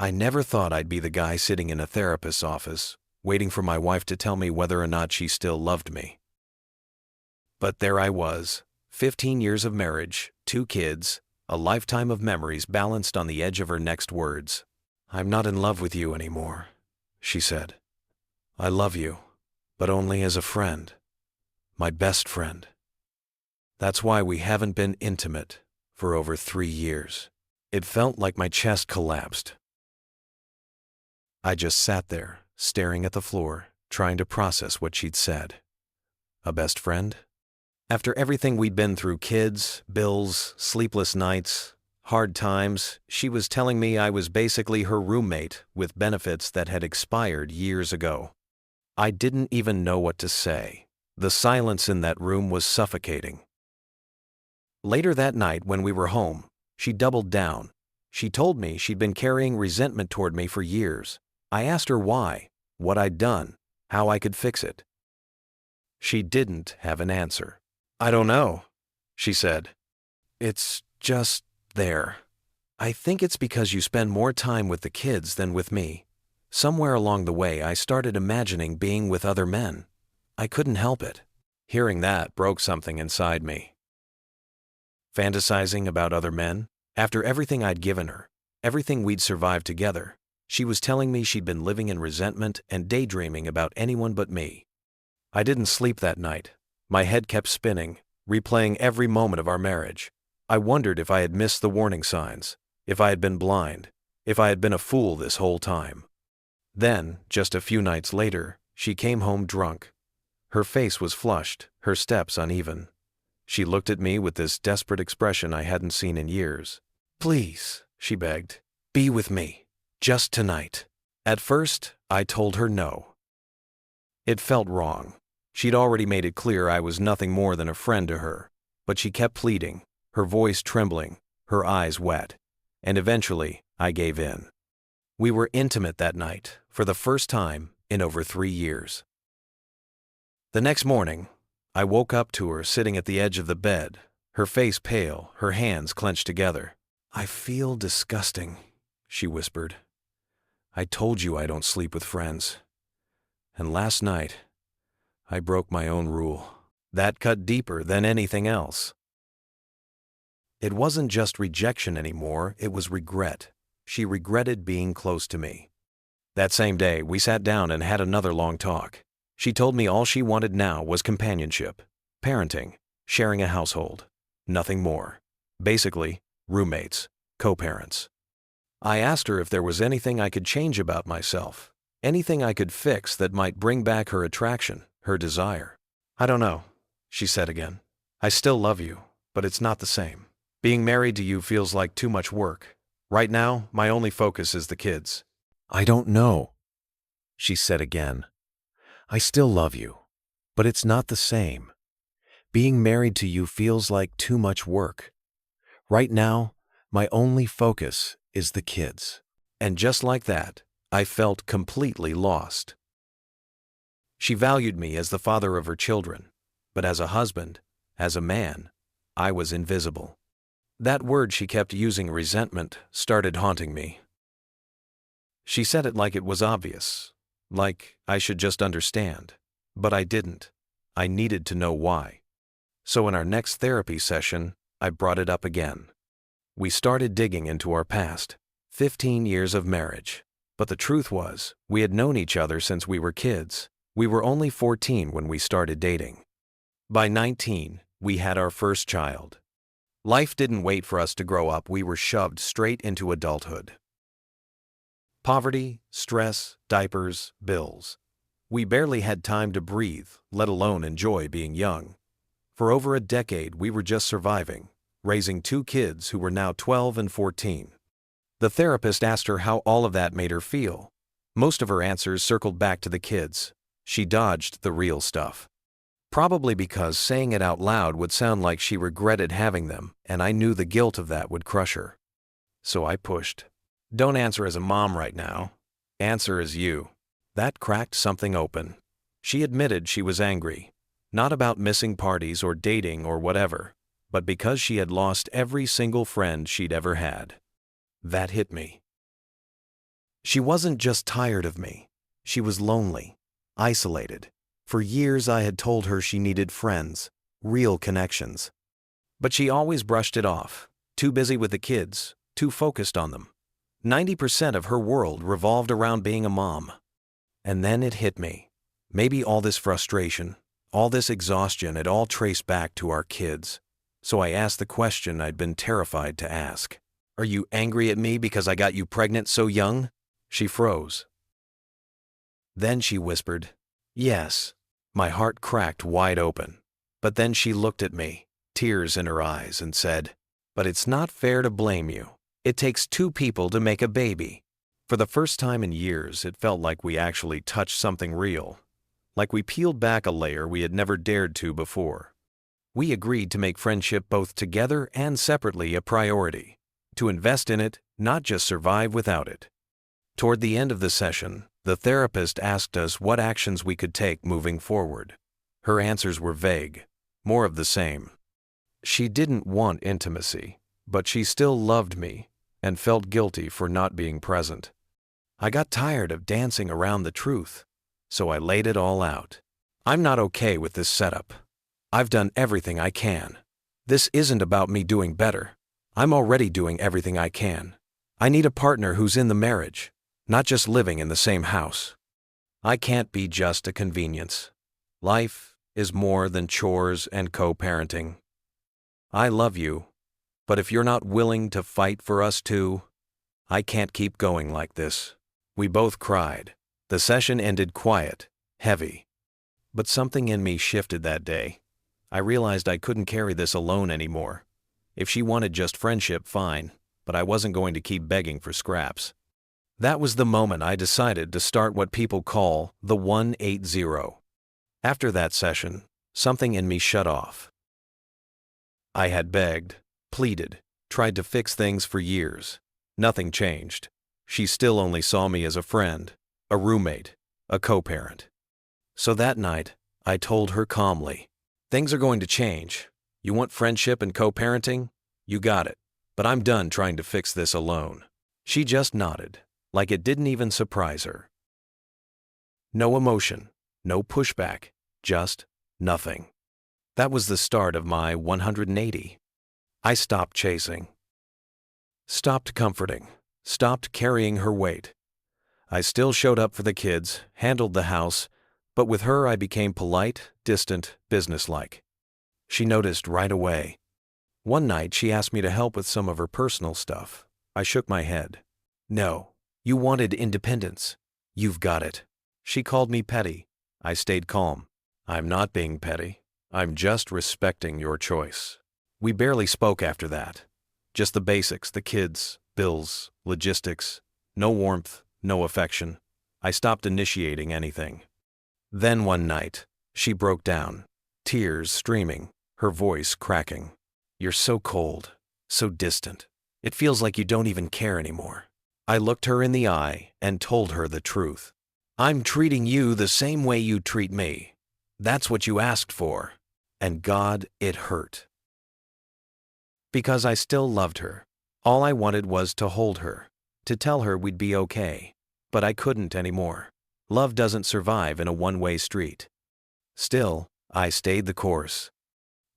I never thought I'd be the guy sitting in a therapist's office, waiting for my wife to tell me whether or not she still loved me. But there I was, 15 years of marriage, 2 kids, a lifetime of memories balanced on the edge of her next words. "I'm not in love with you anymore," she said. "I love you, but only as a friend. My best friend. That's why we haven't been intimate for over 3 years." It felt like my chest collapsed. I just sat there, staring at the floor, trying to process what she'd said. A best friend? After everything we'd been through, kids, bills, sleepless nights, hard times, she was telling me I was basically her roommate with benefits that had expired years ago. I didn't even know what to say. The silence in that room was suffocating. Later that night when we were home, she doubled down. She told me she'd been carrying resentment toward me for years. I asked her why, what I'd done, how I could fix it. She didn't have an answer. "I don't know," she said. "It's just there. I think it's because you spend more time with the kids than with me. Somewhere along the way I started imagining being with other men. I couldn't help it." Hearing that broke something inside me. Fantasizing about other men? After everything I'd given her, everything we'd survived together, she was telling me she'd been living in resentment and daydreaming about anyone but me. I didn't sleep that night. My head kept spinning, replaying every moment of our marriage. I wondered if I had missed the warning signs, if I had been blind, if I had been a fool this whole time. Then, just a few nights later, she came home drunk. Her face was flushed, her steps uneven. She looked at me with this desperate expression I hadn't seen in years. "Please," she begged, "be with me. Just tonight." At first, I told her no. It felt wrong. She'd already made it clear I was nothing more than a friend to her, but she kept pleading, her voice trembling, her eyes wet, and eventually I gave in. We were intimate that night, for the first time in over 3 years. The next morning, I woke up to her sitting at the edge of the bed, her face pale, her hands clenched together. "I feel disgusting," she whispered. "I told you I don't sleep with friends. And last night, I broke my own rule." That cut deeper than anything else. It wasn't just rejection anymore, it was regret. She regretted being close to me. That same day, we sat down and had another long talk. She told me all she wanted now was companionship, parenting, sharing a household. Nothing more. Basically, roommates, co-parents. I asked her if there was anything I could change about myself, anything I could fix that might bring back her attraction, her desire. "I don't know," she said again. "I still love you, but it's not the same. Being married to you feels like too much work. Right now, my only focus is the kids." "I don't know," she said again. "I still love you, but it's not the same. Being married to you feels like too much work. Right now, my only focus is the kids." And just like that, I felt completely lost. She valued me as the father of her children, but as a husband, as a man, I was invisible. That word she kept using, resentment, started haunting me. She said it like it was obvious, like I should just understand, but I didn't. I needed to know why. So in our next therapy session, I brought it up again. We started digging into our past, 15 years of marriage. But the truth was, we had known each other since we were kids. We were only 14 when we started dating. By 19, we had our first child. Life didn't wait for us to grow up, we were shoved straight into adulthood. Poverty, stress, diapers, bills. We barely had time to breathe, let alone enjoy being young. For over a decade, we were just surviving, raising 2 kids who were now 12 and 14. The therapist asked her how all of that made her feel. Most of her answers circled back to the kids. She dodged the real stuff. Probably because saying it out loud would sound like she regretted having them, and I knew the guilt of that would crush her. So I pushed. "Don't answer as a mom right now. Answer as you." That cracked something open. She admitted she was angry, not about missing parties or dating or whatever, but because she had lost every single friend she'd ever had. That hit me. She wasn't just tired of me. She was lonely, isolated. For years I had told her she needed friends, real connections. But she always brushed it off, too busy with the kids, too focused on them. 90% of her world revolved around being a mom. And then it hit me. Maybe all this frustration, all this exhaustion, it all traced back to our kids. So I asked the question I'd been terrified to ask. Are you angry at me because I got you pregnant so young? She froze. Then she whispered, yes. My heart cracked wide open. But then she looked at me, tears in her eyes, and said, but it's not fair to blame you. It takes two people to make a baby. For the first time in years, it felt like we actually touched something real. Like we peeled back a layer we had never dared to before. We agreed to make friendship both together and separately a priority. To invest in it, not just survive without it. Toward the end of the session, the therapist asked us what actions we could take moving forward. Her answers were vague, more of the same. She didn't want intimacy, but she still loved me and felt guilty for not being present. I got tired of dancing around the truth, so I laid it all out. I'm not okay with this setup. I've done everything I can. This isn't about me doing better. I'm already doing everything I can. I need a partner who's in the marriage, not just living in the same house. I can't be just a convenience. Life is more than chores and co-parenting. I love you, but if you're not willing to fight for us too, I can't keep going like this. We both cried. The session ended quiet, heavy. But something in me shifted that day. I realized I couldn't carry this alone anymore. If she wanted just friendship, fine, but I wasn't going to keep begging for scraps. That was the moment I decided to start what people call the 180. After that session, something in me shut off. I had begged, pleaded, tried to fix things for years. Nothing changed. She still only saw me as a friend, a roommate, a co-parent. So that night, I told her calmly, things are going to change. You want friendship and co-parenting? You got it. But I'm done trying to fix this alone. She just nodded, like it didn't even surprise her. No emotion, no pushback, just nothing. That was the start of my 180. I stopped chasing. Stopped comforting. Stopped carrying her weight. I still showed up for the kids, handled the house, but with her I became polite, distant, businesslike. She noticed right away. One night she asked me to help with some of her personal stuff. I shook my head. No, you wanted independence. You've got it. She called me petty. I stayed calm. I'm not being petty. I'm just respecting your choice. We barely spoke after that. Just the basics, the kids, bills, logistics. No warmth, no affection. I stopped initiating anything. Then one night, she broke down, tears streaming, her voice cracking. You're so cold, so distant. It feels like you don't even care anymore. I looked her in the eye and told her the truth. I'm treating you the same way you treat me. That's what you asked for. And God, it hurt. Because I still loved her. All I wanted was to hold her, to tell her we'd be okay. But I couldn't anymore. Love doesn't survive in a one-way street. Still, I stayed the course.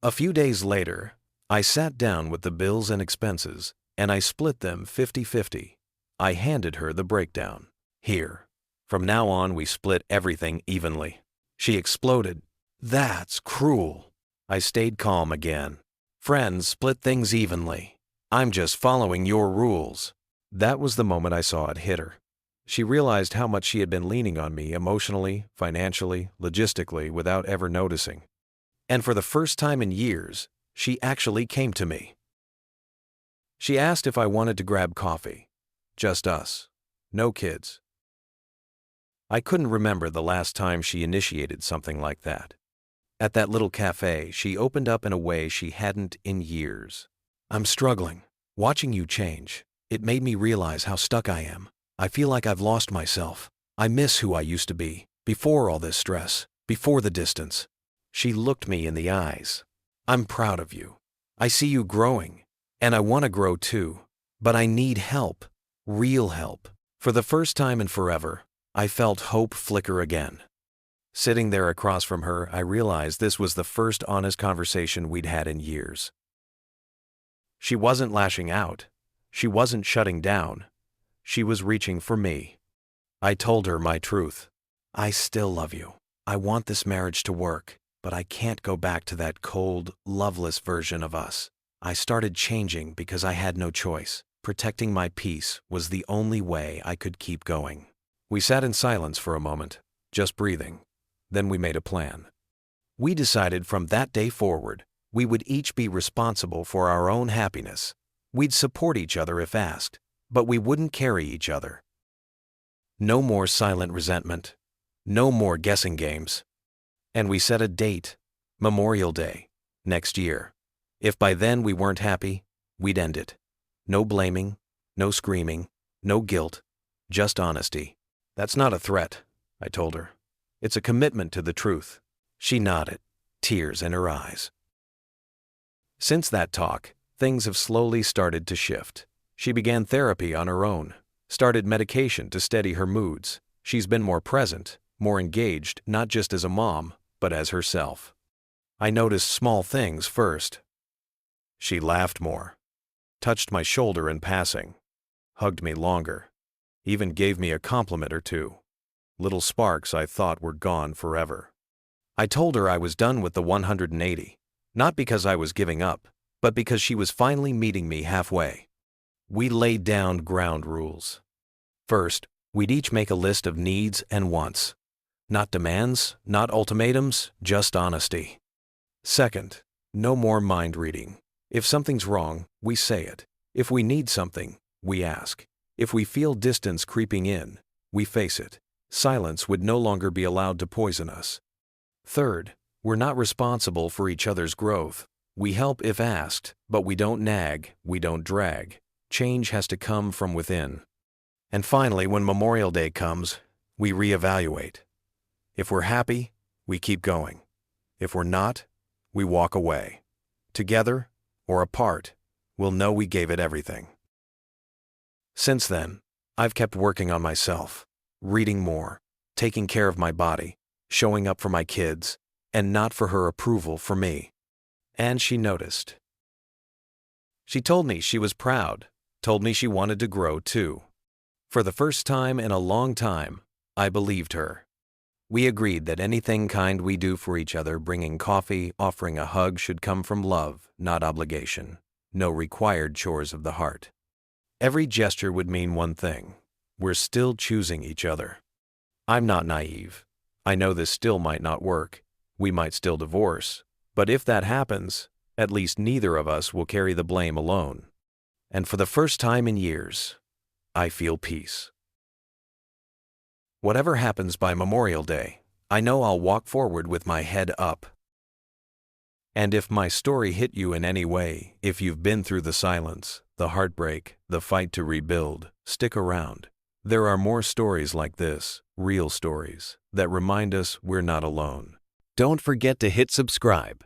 A few days later, I sat down with the bills and expenses, and I split them 50-50. I handed her the breakdown. Here. From now on, we split everything evenly. She exploded. That's cruel. I stayed calm again. Friends split things evenly. I'm just following your rules. That was the moment I saw it hit her. She realized how much she had been leaning on me emotionally, financially, logistically, without ever noticing. And for the first time in years, she actually came to me. She asked if I wanted to grab coffee. Just us. No kids. I couldn't remember the last time she initiated something like that. At that little cafe, she opened up in a way she hadn't in years. I'm struggling. Watching you change, it made me realize how stuck I am. I feel like I've lost myself. I miss who I used to be, before all this stress, before the distance. She looked me in the eyes. I'm proud of you. I see you growing, and I want to grow too. But I need help, real help. For the first time in forever, I felt hope flicker again. Sitting there across from her, I realized this was the first honest conversation we'd had in years. She wasn't lashing out. She wasn't shutting down. She was reaching for me. I told her my truth. I still love you. I want this marriage to work, but I can't go back to that cold, loveless version of us. I started changing because I had no choice. Protecting my peace was the only way I could keep going. We sat in silence for a moment, just breathing. Then we made a plan. We decided from that day forward, we would each be responsible for our own happiness. We'd support each other if asked, but we wouldn't carry each other. No more silent resentment. No more guessing games. And we set a date, Memorial Day, next year. If by then we weren't happy, we'd end it. No blaming, no screaming, no guilt, just honesty. That's not a threat, I told her. It's a commitment to the truth. She nodded, tears in her eyes. Since that talk, things have slowly started to shift. She began therapy on her own, started medication to steady her moods. She's been more present, more engaged, not just as a mom, but as herself. I noticed small things first. She laughed more, touched my shoulder in passing, hugged me longer, even gave me a compliment or two. Little sparks I thought were gone forever. I told her I was done with the 180, not because I was giving up, but because she was finally meeting me halfway. We laid down ground rules. First, we'd each make a list of needs and wants. Not demands, not ultimatums, just honesty. Second, no more mind reading. If something's wrong, we say it. If we need something, we ask. If we feel distance creeping in, we face it. Silence would no longer be allowed to poison us. Third, we're not responsible for each other's growth. We help if asked, but we don't nag, we don't drag. Change has to come from within. And finally, when Memorial Day comes, we reevaluate. If we're happy, we keep going. If we're not, we walk away. Together or apart, we'll know we gave it everything. Since then, I've kept working on myself, reading more, taking care of my body, showing up for my kids, and not for her approval for me. And she noticed. She told me she was proud, told me she wanted to grow too. For the first time in a long time, I believed her. We agreed that anything kind we do for each other, bringing coffee, offering a hug, should come from love, not obligation. No required chores of the heart. Every gesture would mean one thing. We're still choosing each other. I'm not naive. I know this still might not work. We might still divorce. But if that happens, at least neither of us will carry the blame alone. And for the first time in years, I feel peace. Whatever happens by Memorial Day, I know I'll walk forward with my head up. And if my story hit you in any way, if you've been through the silence, the heartbreak, the fight to rebuild, stick around. There are more stories like this, real stories, that remind us we're not alone. Don't forget to hit subscribe